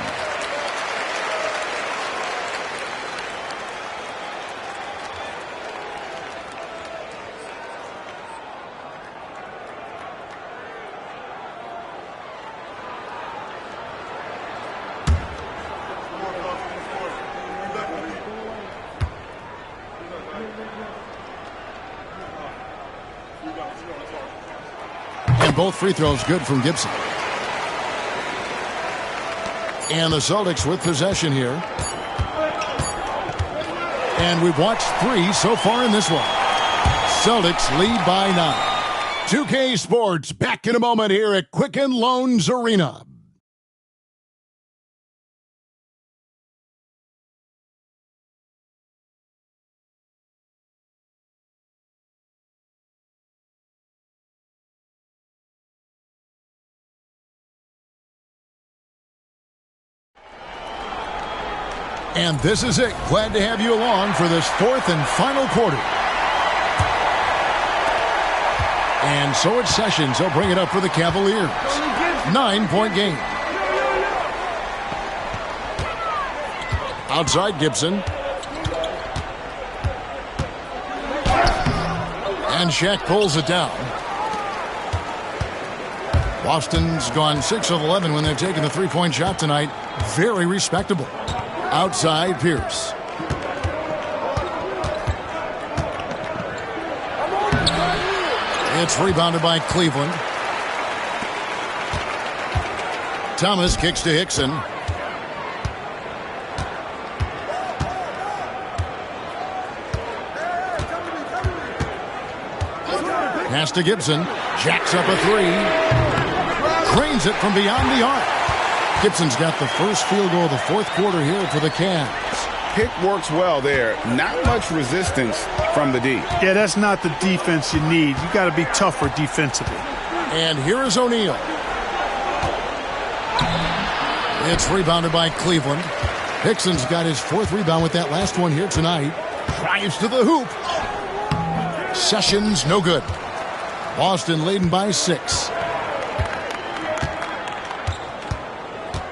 And both free throws good from Gibson. And the Celtics with possession here. And we've watched 3 so far in this one. Celtics lead by 9. 2K Sports back in a moment here at Quicken Loans Arena. And this is it. Glad to have you along for this 4th and final quarter. And so it's Sessions. He'll bring it up for the Cavaliers. 9-point game. Outside Gibson. And Shaq pulls it down. Boston's gone 6 of 11 when they've taken the three-point shot tonight. Very respectable. Outside Pierce. It's rebounded by Cleveland. Thomas kicks to Hickson. Pass to Gibson. Jacks up a 3. Cranes it from beyond the arc. Gibson's got the first field goal of the 4th quarter here for the Cavs. Pick works well there. Not much resistance from the D. Yeah, that's not the defense you need. You got to be tougher defensively. And here is O'Neal. It's rebounded by Cleveland. Hickson's got his 4th rebound with that last one here tonight. Drives to the hoop. Sessions, no good. Boston leading by 6.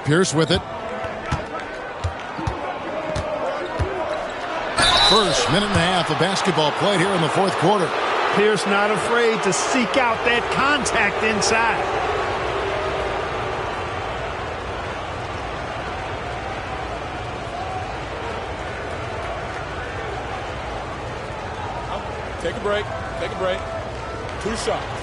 Pierce with it. First minute and a half of basketball played here in the 4th quarter. Pierce not afraid to seek out that contact inside. Take a break. Take a break. 2 shots.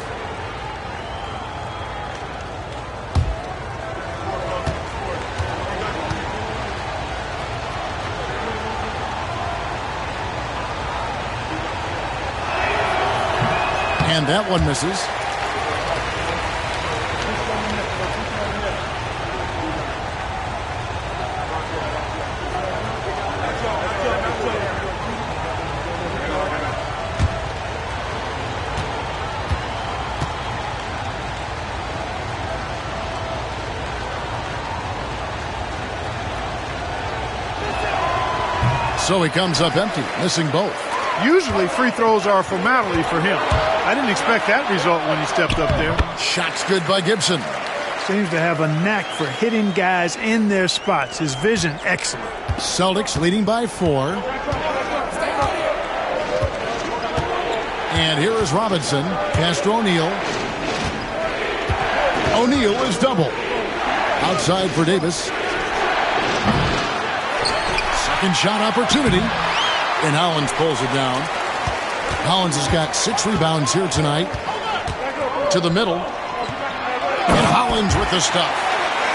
And that one misses. So he comes up empty, missing both. Usually free throws are a formality for him. I didn't expect that result when he stepped up there. Shot's good by Gibson. Seems to have a knack for hitting guys in their spots. His vision, excellent. Celtics leading by 4. And here is Robinson. Pass to O'Neal. O'Neal is double. Outside for Davis. Second shot opportunity. And Hollins pulls it down. Hollins has got 6 rebounds here tonight. To the middle. And Hollins with the stuff.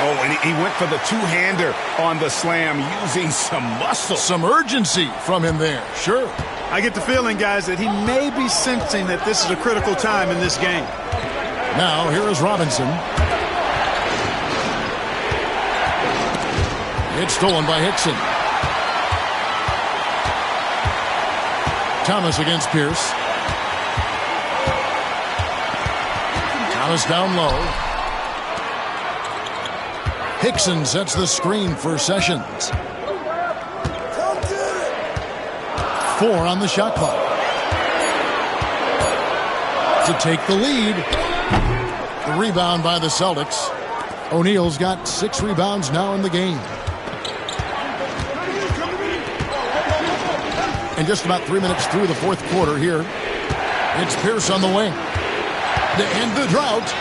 Oh, and he went for the two-hander on the slam using some muscle. Some urgency from him there. Sure. I get the feeling, guys, that he may be sensing that this is a critical time in this game. Now, here is Robinson. It's stolen by Hickson. Thomas against Pierce. Thomas down low. Hickson sets the screen for Sessions. 4 on the shot clock. To take the lead. The rebound by the Celtics. O'Neal's got 6 rebounds now in the game. And just about 3 minutes through the 4th quarter here. It's Pierce on the wing. To end the drought.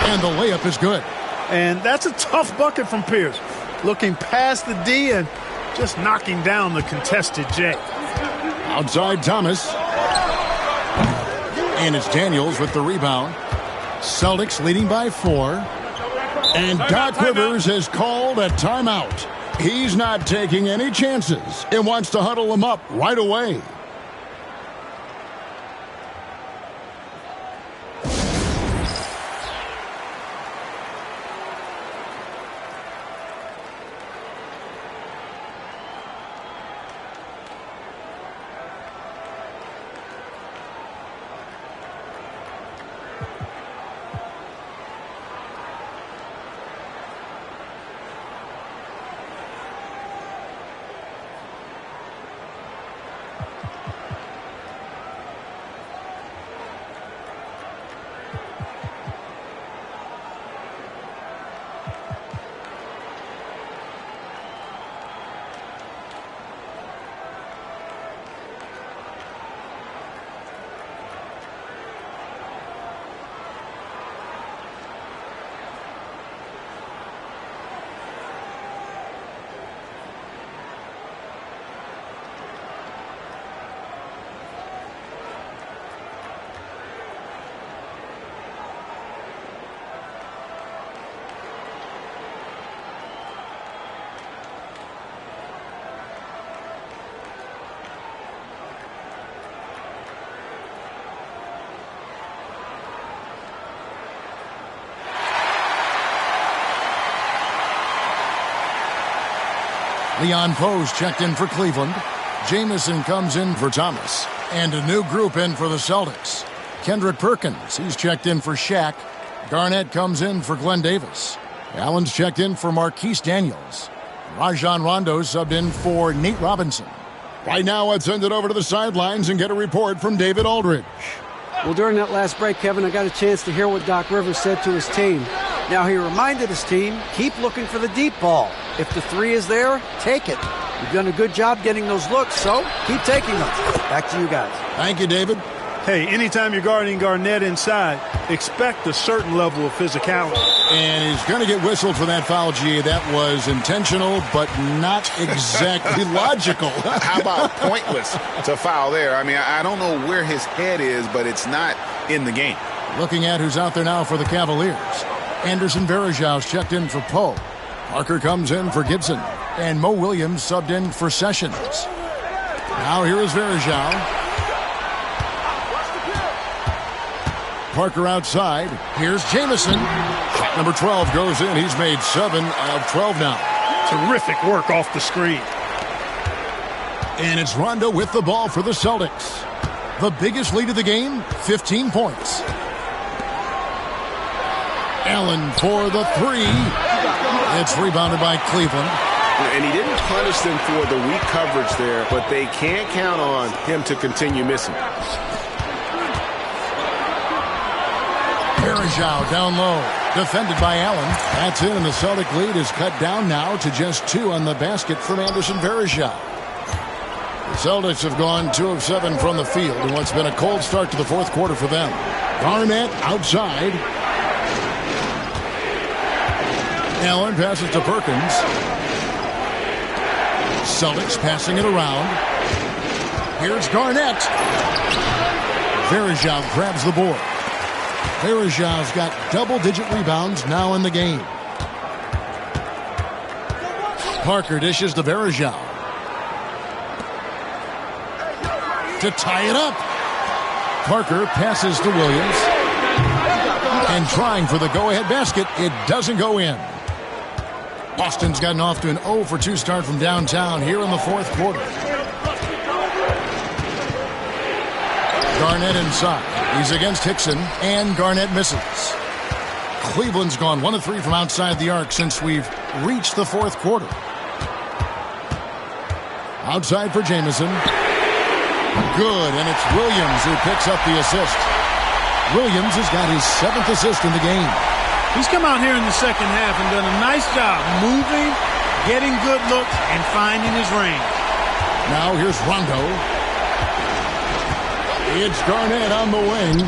And the layup is good. And that's a tough bucket from Pierce. Looking past the D and just knocking down the contested J. Outside Thomas. And it's Daniels with the rebound. Celtics leading by 4. And Doc Rivers has called a timeout. He's not taking any chances and wants to huddle them up right away. Leon Poe's checked in for Cleveland. Jamison comes in for Thomas. And a new group in for the Celtics. Kendrick Perkins, he's checked in for Shaq. Garnett comes in for Glenn Davis. Allen's checked in for Marquise Daniels. Rajon Rondo subbed in for Nate Robinson. Right now, let's send it over to the sidelines and get a report from David Aldridge. Well, during that last break, Kevin, I got a chance to hear what Doc Rivers said to his team. Now, he reminded his team, keep looking for the deep ball. If the three is there, take it. You've done a good job getting those looks, so keep taking them. Back to you guys. Thank you, David. Hey, anytime you're guarding Garnett inside, expect a certain level of physicality. And he's going to get whistled for that foul, G. That was intentional, but not exactly logical. How about pointless to foul there? I mean, I don't know where his head is, but it's not in the game. Looking at who's out there now for the Cavaliers. Anderson Varejau's checked in for Poe. Parker comes in for Gibson. And Mo Williams subbed in for Sessions. Now here is Varejau. Parker outside. Here's Jamison. Shot number 12 goes in. He's made 7 of 12 now. Terrific work off the screen. And it's Rondo with the ball for the Celtics. The biggest lead of the game, 15 points. Allen for the three. It's rebounded by Cleveland. And he didn't punish them for the weak coverage there, but they can't count on him to continue missing. Varejau down low. Defended by Allen. That's in, and the Celtic lead is cut down now to just 2 on the basket from Anderson Varejau. The Celtics have gone 2 of 7 from the field in what's been a cold start to the fourth quarter for them. Garnett outside. Allen passes to Perkins. Celtics passing it around. Here's Garnett. Varejau grabs the board. Varejau's got double-digit rebounds now in the game. Parker dishes to Varejau. To tie it up. Parker passes to Williams. And trying for the go-ahead basket, it doesn't go in. Boston's gotten off to an 0 for 2 start from downtown here in the fourth quarter. Garnett inside. He's against Hickson, and Garnett misses. Cleveland's gone 1 of 3 from outside the arc since we've reached the fourth quarter. Outside for Jamison. Good, and it's Williams who picks up the assist. Williams has got his 7th assist in the game. He's come out here in the second half and done a nice job moving, getting good looks, and finding his range. Now here's Rondo. It's Garnett on the wing.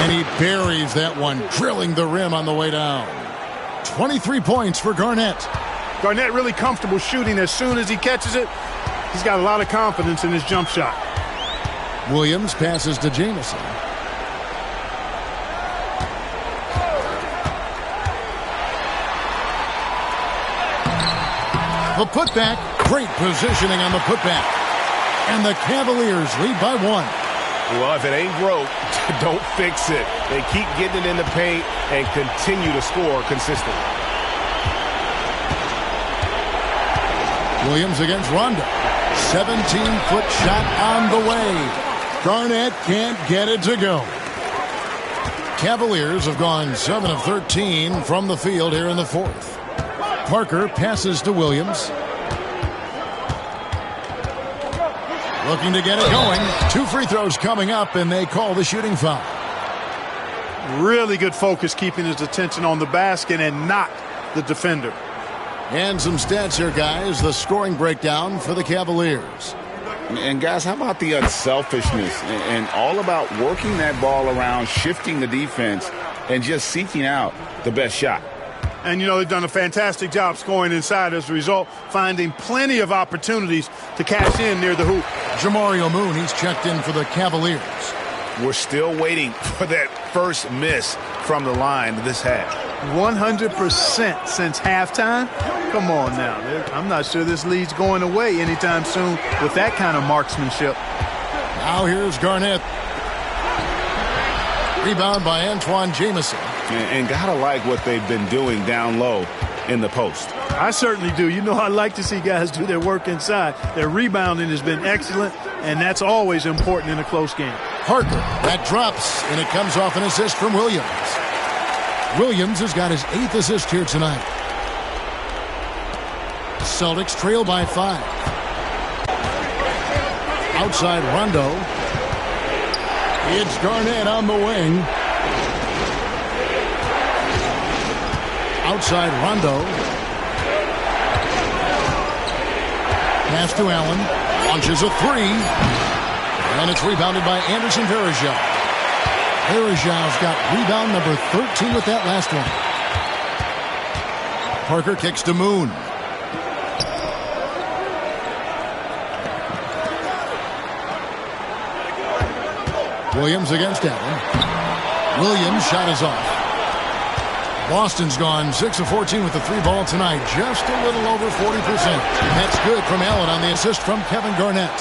And he buries that one, drilling the rim on the way down. 23 points for Garnett. Garnett really comfortable shooting as soon as he catches it. He's got a lot of confidence in his jump shot. Williams passes to Jamison. The putback, great positioning on the putback. And the Cavaliers lead by 1. Well, if it ain't broke, don't fix it. They keep getting it in the paint and continue to score consistently. Williams against Rondo. 17-foot shot on the way. Garnett can't get it to go. Cavaliers have gone 7 of 13 from the field here in the fourth. Parker passes to Williams. Looking to get it going. 2 free throws coming up, and they call the shooting foul. Really good focus, keeping his attention on the basket and not the defender. And some stats here, guys. The scoring breakdown for the Cavaliers. And, guys, how about the unselfishness and all about working that ball around, shifting the defense, and just seeking out the best shot. And, you know, they've done a fantastic job scoring inside as a result, finding plenty of opportunities to cash in near the hoop. Jamario Moon, he's checked in for the Cavaliers. We're still waiting for that first miss from the line this half. 100% since halftime? Come on now. I'm not sure this lead's going away anytime soon with that kind of marksmanship. Now here's Garnett. Rebound by Antoine Jamison. And gotta like what they've been doing down low in the post. I certainly do. You know, I like to see guys do their work inside. Their rebounding has been excellent, and that's always important in a close game. Parker, that drops, and it comes off an assist from Williams. Williams has got his 8th assist here tonight. Celtics trail by 5. Outside Rondo. It's Garnett on the wing. Outside Rondo. Pass to Allen. Launches a 3. And it's rebounded by Anderson Varejao. Varejao's got rebound number 13 with that last one. Parker kicks to Moon. Williams against Allen. Williams' shot is off. Boston's gone 6 of 14 with the 3 ball tonight. Just a little over 40%. That's good from Allen on the assist from Kevin Garnett.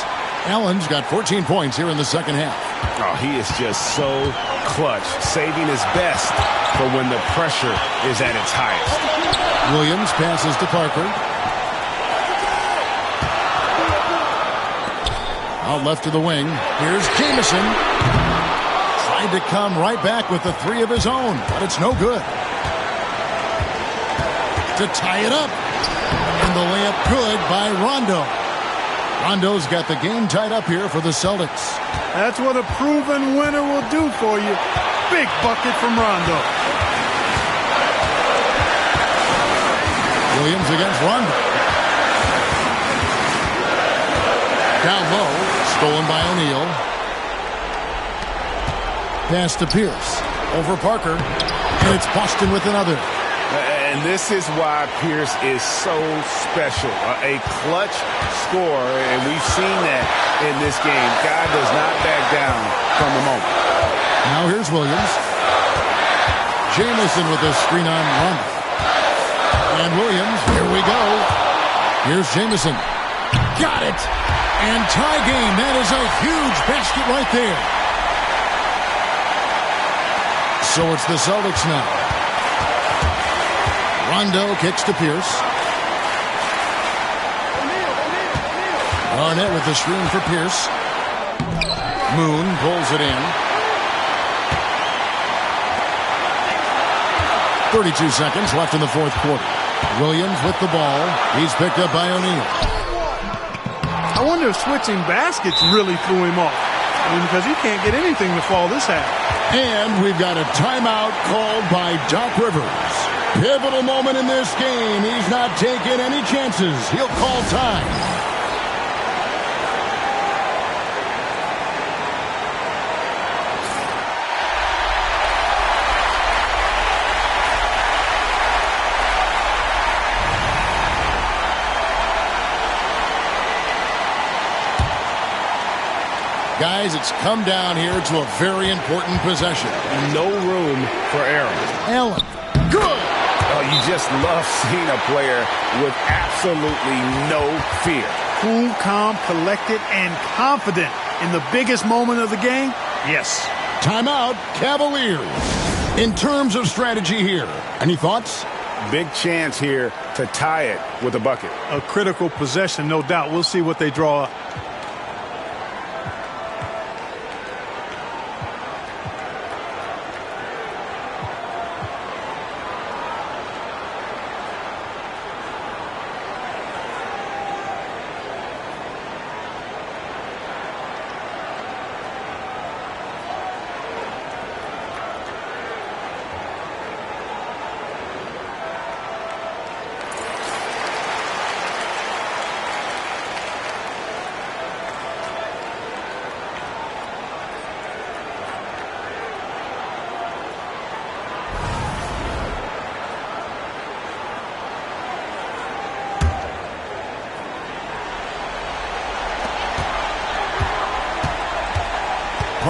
Allen's got 14 points here in the second half. Oh, he is just so clutch, saving his best for when the pressure is at its highest. Williams passes to Parker. Out left to the wing. Here's Jamison. Tried to come right back with the 3 of his own, but it's no good. To tie it up. And the layup good by Rondo. Rondo's got the game tied up here for the Celtics. That's what a proven winner will do for you. Big bucket from Rondo. Williams against Rondo. Down low. Stolen by O'Neal. Pass to Pierce. Over Parker. And it's Boston with another. And this is why Pierce is so special. A clutch scorer, and we've seen that in this game. Guy does not back down from the moment. Now here's Williams. Jamison with a screen on Rondo. And Williams, here we go. Here's Jamison. Got it! And tie game. That is a huge basket right there. So it's the Celtics now. Rondo kicks to Pierce. Garnett with the screen for Pierce. Moon pulls it in. 32 seconds left in the fourth quarter. Williams with the ball. He's picked up by O'Neal. I wonder if switching baskets really threw him off. Because he can't get anything to fall this half. And we've got a timeout called by Doc Rivers. Pivotal moment in this game. He's not taking any chances. He'll call time. Guys, it's come down here to a very important possession. No room for error. Allen. Good. Oh, you just love seeing a player with absolutely no fear. Cool, calm, collected, and confident in the biggest moment of the game? Yes. Timeout, Cavaliers. In terms of strategy here, any thoughts? Big chance here to tie it with a bucket. A critical possession, no doubt. We'll see what they draw up.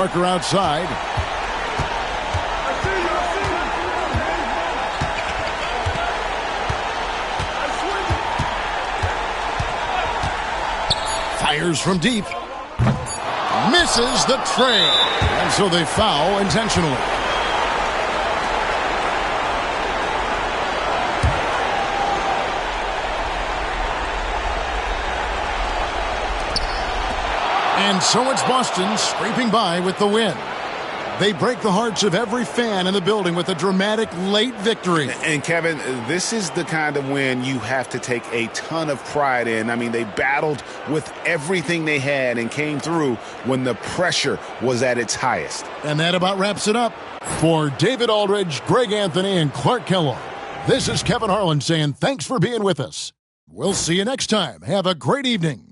Parker outside. Fires from deep. Misses the tray. And so they foul intentionally. And so it's Boston scraping by with the win. They break the hearts of every fan in the building with a dramatic late victory. And Kevin, this is the kind of win you have to take a ton of pride in. I mean, they battled with everything they had and came through when the pressure was at its highest. And that about wraps it up. For David Aldridge, Greg Anthony, and Clark Kellogg, this is Kevin Harlan saying thanks for being with us. We'll see you next time. Have a great evening.